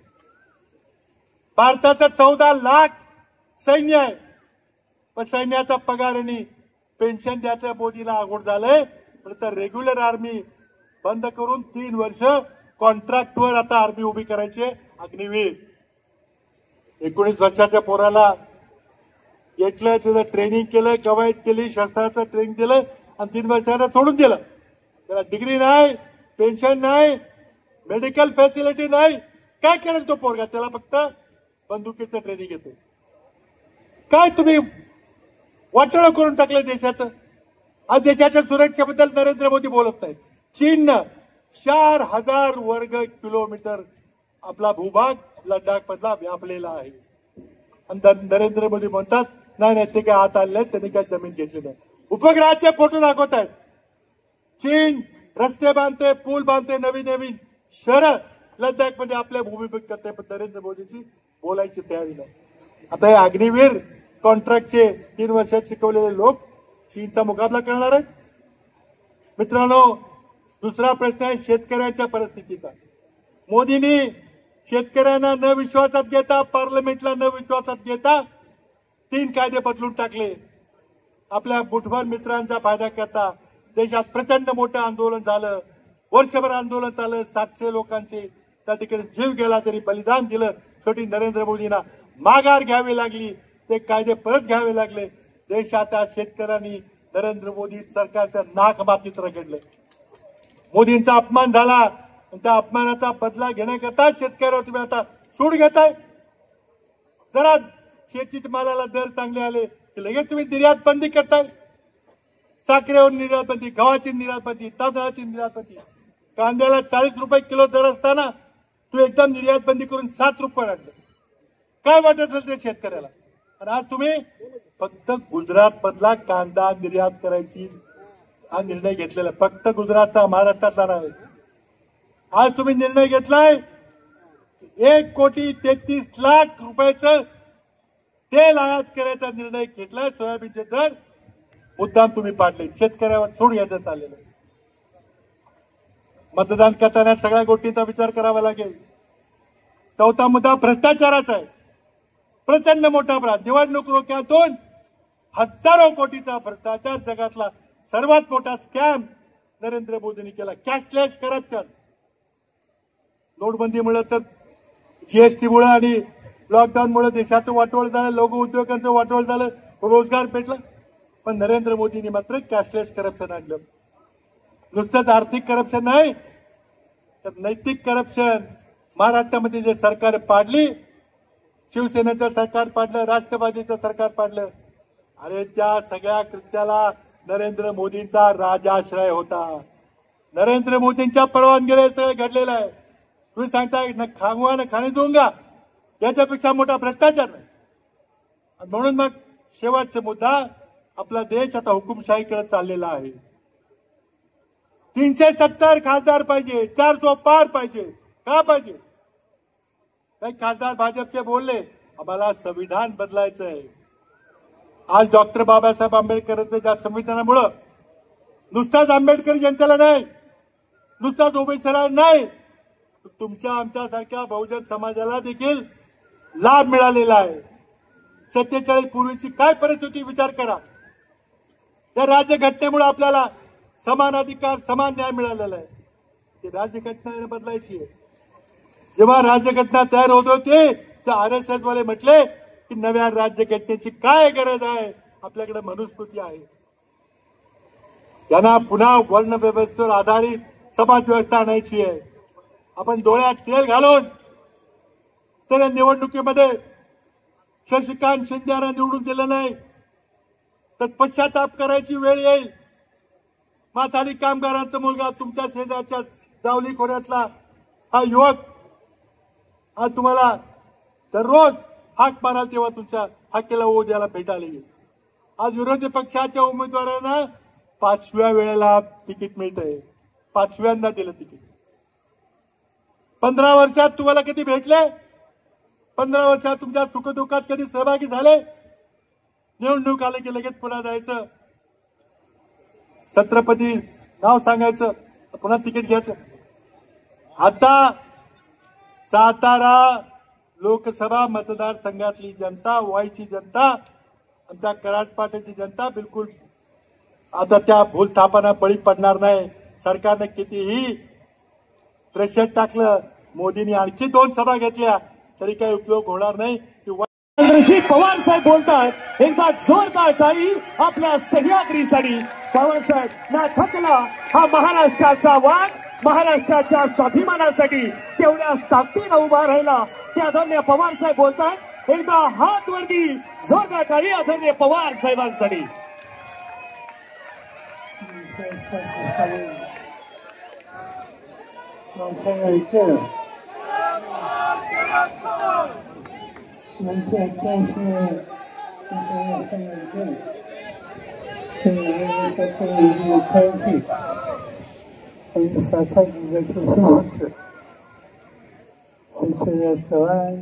भारताचं 14 लाख सैन्य आहे, पण सैन्याचा पगार आणि पेन्शन द्यायचं मोदीला अवघड झालंय. तर रेग्युलर आर्मी बंद करून 3 वर्ष कॉन्ट्रॅक्टवर आता आर्मी उभी करायची. अग्निवीर 19 वर्षाच्या पोराला घेतलं, त्याचं ट्रेनिंग केलं, कवायत केली, शस्त्राचं ट्रेनिंग दिलं आणि 3 वर्षाला सोडून दिलं. त्याला डिग्री नाही, पेन्शन नाही, मेडिकल फॅसिलिटी नाही. काय करेल तो पोरगा? त्याला फक्त बंदुकीचं ट्रेनिंग येते. काय तुम्ही वाटोळं करून टाकलं देशाचं. आज देशाच्या सुरक्षेबद्दल नरेंद्र मोदी बोलत नाहीत. चीननं 4000 वर्ग किलोमीटर आपला भूभाग लडाख मधला व्यापलेला आहे. आणि नरेंद्र मोदी म्हणतात नाही ते काय आत आले, त्यांनी काय जमीन घेतली नाही. उपग्रहाचे फोटो दाखवत आहेत. चीन रस्ते बांधते, पूल बांधते, नवीन नवीन शहरं लडाख मध्ये आपल्या भूमिपूज करते, पण नरेंद्र मोदींची बोलायची तयारी नाही. आता हे अग्निवीर कॉन्ट्रॅक्टचे 3 वर्षात शिकवलेले लोक चीनचा मुकाबला करणार आहेत. मित्रांनो, दुसरा प्रश्न आहे शेतकऱ्यांच्या परिस्थितीचा. मोदींनी शेतकऱ्यांना न विश्वासात घेता, पार्लमेंटला न विश्वासात घेता 3 कायदे बदलून टाकले. आपल्या बुटभर मित्रांचा फायदा करता देशात प्रचंड मोठं आंदोलन झालं. वर्षभर आंदोलन चाललं. 700 लोकांचे त्या ठिकाणी जीव गेला, तरी बलिदान दिलं. शेवटी नरेंद्र मोदींना माघार घ्यावी लागली, ते कायदे परत घ्यावे लागले. देशाच्या शेतकऱ्यांनी नरेंद्र मोदी सरकारच्या नाक मातीत रगडले. मोदींचा अपमान झाला आणि त्या अपमानाचा बदला घेण्याकरता शेतकऱ्यावर तुम्ही आता सूड घेताय. जरा शेतीच्या मालाला दर चांगले आले की लगेच तुम्ही निर्यात बंदी करताय. साखरेवर निर्यात बंदी, गव्हाची निर्यात बंदी, तांदळाची निर्यात बंदी. कांद्याला 40 रुपये किलो दर असताना तू एकदम निर्यात बंदी करून 7 रुपये आणलं. काय वाटत असेल ते शेतकऱ्याला? आणि आज तुम्ही फक्त गुजरात मधला कांदा निर्यात करायची हा निर्णय घेतलेला. फक्त गुजरातचा, महाराष्ट्रातला नाही. आज तुम्ही निर्णय घेतलाय 1,33,00,000 रुपयाचं तेल आयात करायचा निर्णय घेतलाय. सोयाबीनचे दर मुद्दाम तुम्ही पाडले. शेतकऱ्यावर सूड घ्यायचं चाललेलं. मतदान करताना सगळ्या गोष्टींचा विचार करावा लागेल. 4था मुद्दा भ्रष्टाचाराचा आहे. प्रचंड मोठा अपराध. निवडणूक रोख्यातून हजारो कोटीचा भ्रष्टाचार, जगातला सर्वात मोठा स्कॅम नरेंद्र मोदींनी केला. Cashless corruption. नोटबंदीमुळे तर जीएसटीमुळे आणि लॉकडाऊनमुळे देशाचं वाटोळ झालं, लघु उद्योगांचं वाटोळ झालं, रोजगार पेटला. पण नरेंद्र मोदींनी मात्र कॅशलेस करप्शन आणलं. नुसतंच आर्थिक करप्शन नाही तर नैतिक करप्शन. महाराष्ट्रामध्ये जे सरकार पाडली, शिवसेनेचं सरकार पाडलं, राष्ट्रवादीचं सरकार पाडलं. अरे त्या सगळ्या कृत्याला नरेंद्र मोदींचा राजाश्रय होता. नरेंद्र मोदींच्या परवानगीने सगळं घडलेलं आहे. तुम्ही सांगताय न खांगवा न खाणे दूंगा, याच्यापेक्षा मोठा भ्रष्टाचार नाही. म्हणून मग शेवटचा मुद्दा, आपला देश आता हुकुमशाहीकडे चाललेला आहे. 370 खासदार पाहिजे, 400 पार पाहिजे. का पाहिजे? काही खासदार भाजपचे बोलले आम्हाला संविधान बदलायचं आहे. आज डॉक्टर बाबासाहेब आंबेडकरांच्या संविधानामुळं नुसताच आंबेडकरी जनतेला नाही, नुसताच ओबीसीला नाही, तुमच्या आमच्यासारख्या बहुजन समाजाला देखील लाभ मिळालेला आहे. 47 पूर्वीची काय परिस्थिती विचार करा. त्या राज्यघटनेमुळे आपल्याला समान अधिकार, समान न्याय मिळालेला आहे. ती राज्यघटना बदलायची आहे. जेव्हा राज्यघटना तयार होत होती तर RSS वाले म्हटले की नव्या राज्यघटनेची काय गरज आहे, आपल्याकडे मनुस्मृती आहे. त्यांना पुन्हा वर्ण व्यवस्थेवर आधारित समाज व्यवस्था आणायची आहे. आपण डोळ्यात तेल घालून तर निवडणुकीमध्ये शशिकांत शिंदे यांना निवडून दिलं नाही तर पश्चाताप करायची वेळ येईल. माथाडी कामगारांचा मुलगा, तुमच्या शेजारच्या जावली खोऱ्यातला हा युवक आज तुम्हाला दररोज हाक माराल तेव्हा तुमच्या हाकेला ओ द्यायला भेटायला येईल. आज विरोधी पक्षाच्या उमेदवारांना 5व्या वेळेला तिकीट मिळतंय. 5व्यांदा दिलं तिकीट. 15 वर्षात तुम्हाला कधी भेटले? 15 वर्षात तुमच्या सुखदुःखात कधी सहभागी झाले? निवडणूक आले की लगेच पुन्हा जायचं, छत्रपती नाव सांगायचं, पुन्हा तिकीट घ्यायचं. आता सातारा लोकसभा मतदारसंघातली जनता, वाईची जनता, आमच्या कराडपाट्याची जनता बिलकुल आता त्या भूलथापांना बळी पडणार नाही. सरकारने कितीही प्रेशर टाकलं, मोदींनी आणखी 2 सभा घेतल्या तरी काही उपयोग होणार नाही. चंद्रशी पवार साहेब बोलतात. एकदा जोरदार टाळी आपल्या सह्याद्रीसाठी. पवार साहेब ना थकला हा महाराष्ट्राचा वाद, महाराष्ट्राच्या स्वाभिमानासाठी तेवढ्याच ताकदीनं उभा राहिला ते आदरणीय पवार साहेब बोलतात. एकदा हात वरती, जोरदार टाळी आदरणीय पवार साहेबांसाठी. चव्हाण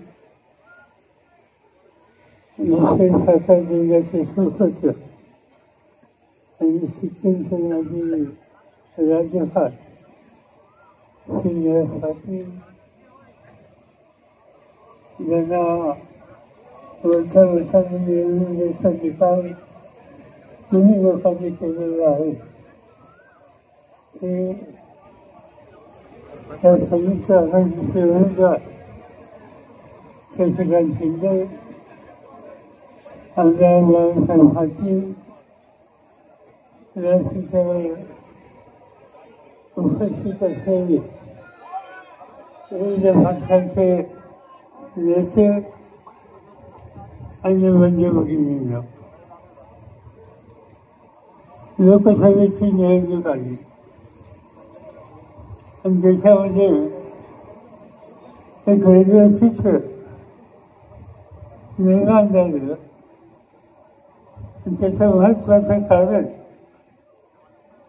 सातारा जिल्ह्याचे सुपुत्र आणि सिक्कीमचे माजी राज्यपाल श्री पाटील यांना वरच्या वर्षाने निवडणुकीचा निकाल तुम्ही लोकांनी केलेला आहे. ते त्या संयुक्त आघाडीचे उमेदवार शशिकांत शिंदे, आमदार बाळासाहेब पाटील व्यासपीठावर उपस्थित असलेले विविध पक्षांचे नेते आणि बंधू भगिनींना, लोकसभेची निवडणूक आली आणि देशामध्ये एक वेगळं चित्र निर्माण झालं. त्याचं महत्वाचं कारण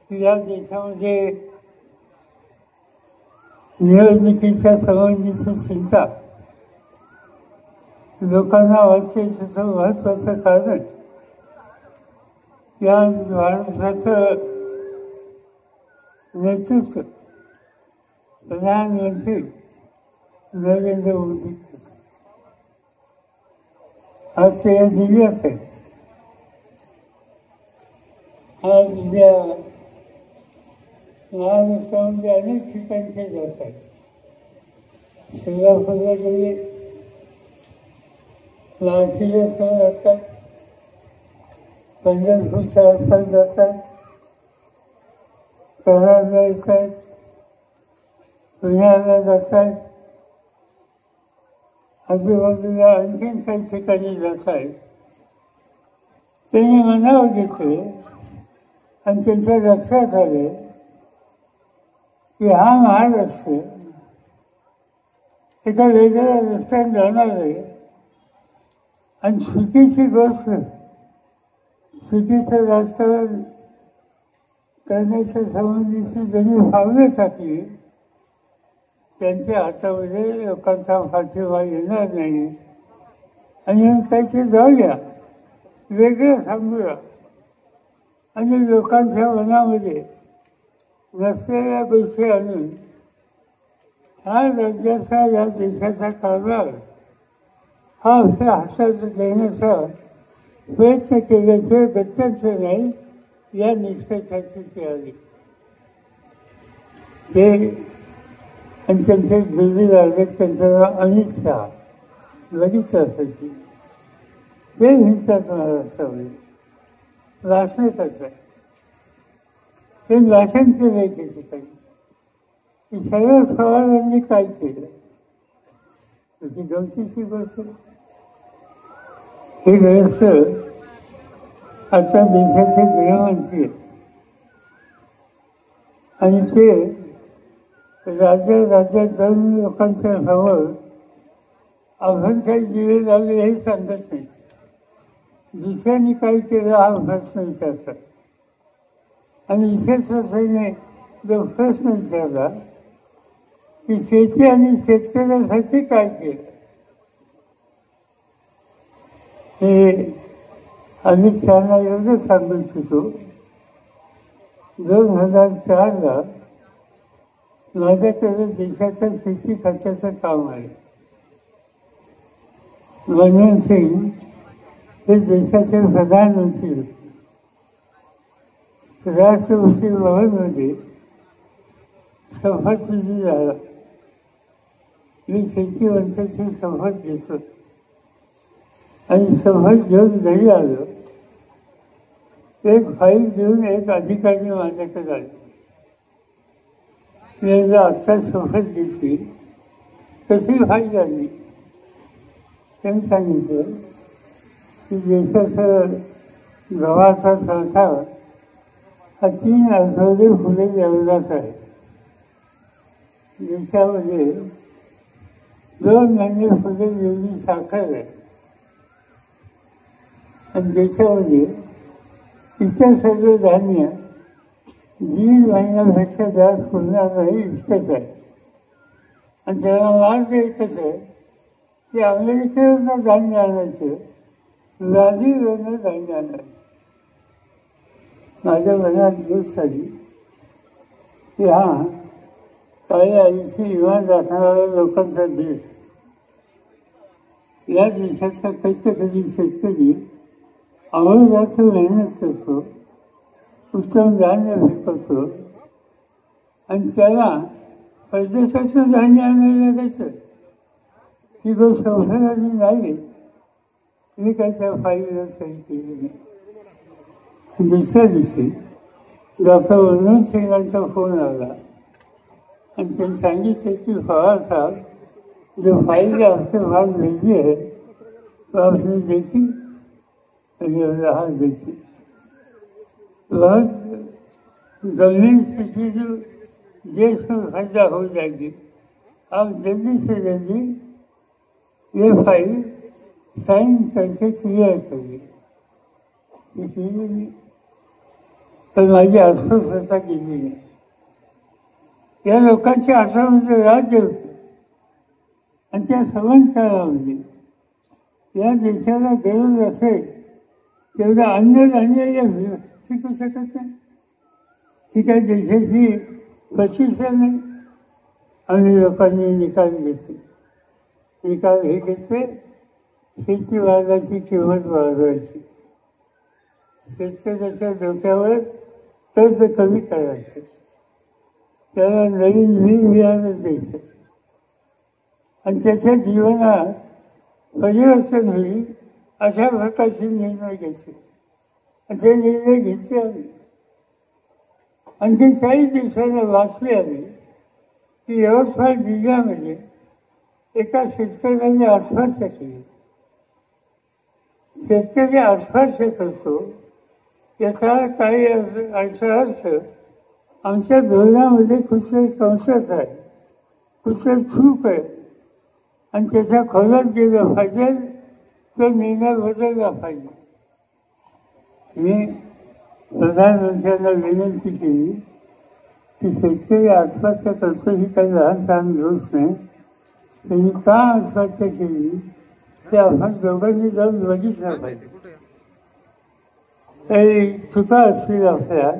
की या देशामध्ये निवडणुकीच्या संबंधीची चिंता लोकांना वाटते. त्याचं महत्वाचं कारण या महाराष्ट्राचं नेतृत्व प्रधानमंत्री नरेंद्र मोदी आज ते या जिल्ह्यात आहे. आज उद्या महाराष्ट्रामध्ये अनेक ठिकाणचे जात आहेत. सोलापूरला गेले, लातूरला जातात, पंढरपूरच्या आसपास जातात, कराडला येतात, पुण्याला जातात, आजूबाजूला आणखीन काही ठिकाणी जात आहेत. त्यांनी मनावर घेतले आणि त्यांच्या लक्षात आले की हा महाराष्ट्र एका वेगळ्या रस्त्यात जाणार आहे आणि चुकीची गोष्ट, चुकीचं राजकारण करण्याच्या संबंधीची ज्यांनी पावले टाकली त्यांच्या हातामध्ये लोकांचा पाठिंबा येणार नाही. आणि त्याची जाऊया, वेगळं सांगूया आणि लोकांच्या मनामध्ये नसलेल्या गोष्टी आणून हा राज्याचा, या देशाचा कारभार हा आपल्या हातात देण्याचा प्रयत्न केल्याशिवाय गत्यंतर नाही या निष्कर्षाची ती आली. ते आणि त्यांचे दिल्ली राज्यात त्यांचं अमित शहा बघितलं असायची ते हिंसात महाराष्ट्रामध्ये भाषण करतात. ते भाषण केलं त्या ठिकाणी की शरद पवारांनी काय केलं त्याची गमतीची गोष्ट. हे ग्रस्त आता देशाचे गृहमंत्री आहेत आणि ते राज्यात जाऊन लोकांच्या समोर आपण काही दिवे लावले हे सांगत नाही. दुसऱ्यांनी काय केलं हा प्रश्न विचारतात. आणि विशेष असेने जो प्रश्न विचारला की शेती आणि शेतकऱ्यासाठी काय केलं, हे आम्ही त्यांना एवढं सांगू इच्छितो. 2004ला माझ्याकडे देशाच्या शेती खात्याचं काम आहे. मनमोहन सिंग हे देशाचे प्रधानमंत्री होते. राष्ट्रपती भवनमध्ये शपथविधी झाला. मी शेती मंत्र्याची शपथ घेतो आणि शपथ घेऊन घरी आलो. एक फाईल घेऊन एक अधिकारी माझ्याकडे आले. मी आत्ता शपथ घेतली, कशी फाईल आली. त्यांनी सांगितलं की देशाचं गव्हाचा संसार हा 3 आठवडे फुले एवढाच आहे. देशामध्ये 2 महिने फुले एवढी साखर आहे. आणि देशामध्ये इतर सर्व धान्य 1.5 महिन्यापेक्षा जास्त फुलणार नाही इतकंच आहे. आणि त्याला मार्ग एकच आहे की अमेरिकेवरनं धान्य आणायचं, ब्राझीलवरनं धान्य आणायचं. माझ्या मनात गोष्ट आली की हा काही आयुष्य विमान राखणाऱ्या लोकांचा देश, या देशाचा कष्टकरी शेतकरी अहोरात्र मेहनत करतो, उत्तम धान्य पिकवतो आणि त्याला परदेशाचं धान्य आणायला लागायचं. ही गोष्ट संशोधनाची नाही. मी त्याच्या फाईलला सही केली नाही. दुसऱ्या दिवशी डॉक्टर मनमोहन सिंगांचा फोन आला आणि त्यांनी सांगितलं की पवार साहब जो फाइल आपके पास भेजी है तो आपने देखी? हाँ देखी. बहुत गंभीर स्थिति जो देश में फायदा हो जाएगी. आप जल्दी से जल्दी ये फाइल साइन करके क्लियर करिए. पण माझी अस्वस्थता केली नाही. या लोकांचे आश्रमाचे राज्य होते आणि त्या संबंध काळामध्ये या देशाला गरज असेल तेवढं अन्नधान्य पिकू शकत नाही. ती काही देशाची प्रशिक्षण नाही. आणि लोकांनी निकाल घेतले. निकाल हे घेतले शेतीमालाची किंमत वाढवायची, शेतकऱ्याच्या डोक्यावर कर्ज कमी करायचं, त्याला नवीन बियाणं द्यायचं आणि त्याच्या जीवनात परिवर्तन होईल अशा प्रकारचे निर्णय घेतले. असे निर्णय घेतले आम्ही. आणखी काही दिवसांना वाचले आम्ही की यवतमाळ जिल्ह्यामध्ये एका शेतकऱ्याने आत्महत्या केली. शेतकरी आत्महत्या करतो याचा काही अर्थ आमच्या धोरणामध्ये कुठे संशय आहे, कुठे चूक आहे आणि त्याचा खोलात गेला पाहिजे, तो निर्णय बदलला पाहिजे. मी प्रधानमंत्र्यांना विनंती केली की शेतकरी आत्महत्या करतो ही काही लहान सहान गोष्ट नाही. त्यांनी का आत्महत्या केली ते आपण दोघांनी जाऊन बघितलं पाहिजे. काही चुका असतील आपल्या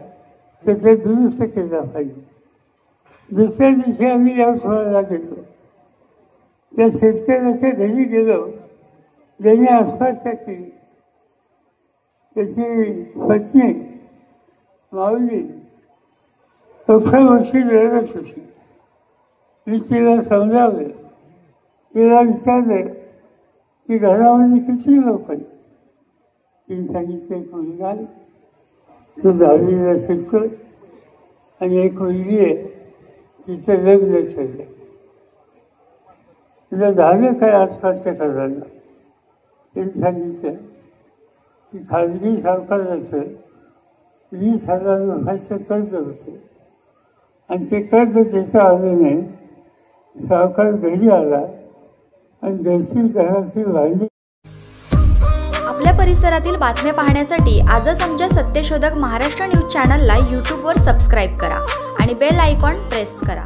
त्याचं दुरुस्त केलं पाहिजे. दुसऱ्या दिवशी आम्ही यवतमाळला गेलो. त्या शेतकऱ्याच्या घरी गेलो ज्यांनी आत्महत्या केली. त्याची पत्नी माऊली 11 वर्षी रडत होती. मी तिला समजावलं, तिला विचारलं की घरामध्ये किती लोक आहेत. तिने सांगितलं एक मुलगा आहे, तो 10वीला शिकतो आणि एक मुलगी आहे तिचं लग्न ठरलं. तिला झालं काय आत्महत्या करायला. त्यांनी सांगितलं की खाजगी सावकाराचं 20,000 रुपयाचं कर्ज होतं आणि ते कर्ज त्याचं आलं नाही. सावकार घरी आला आणि घरची घराची वाहिली. आपल्या परिसरातील बातम्या पाहण्यासाठी आजच आमच्या सत्यशोधक महाराष्ट्र न्यूज चॅनलला यूट्यूबवर सबस्क्राईब करा आणि बेल आयकॉन प्रेस करा.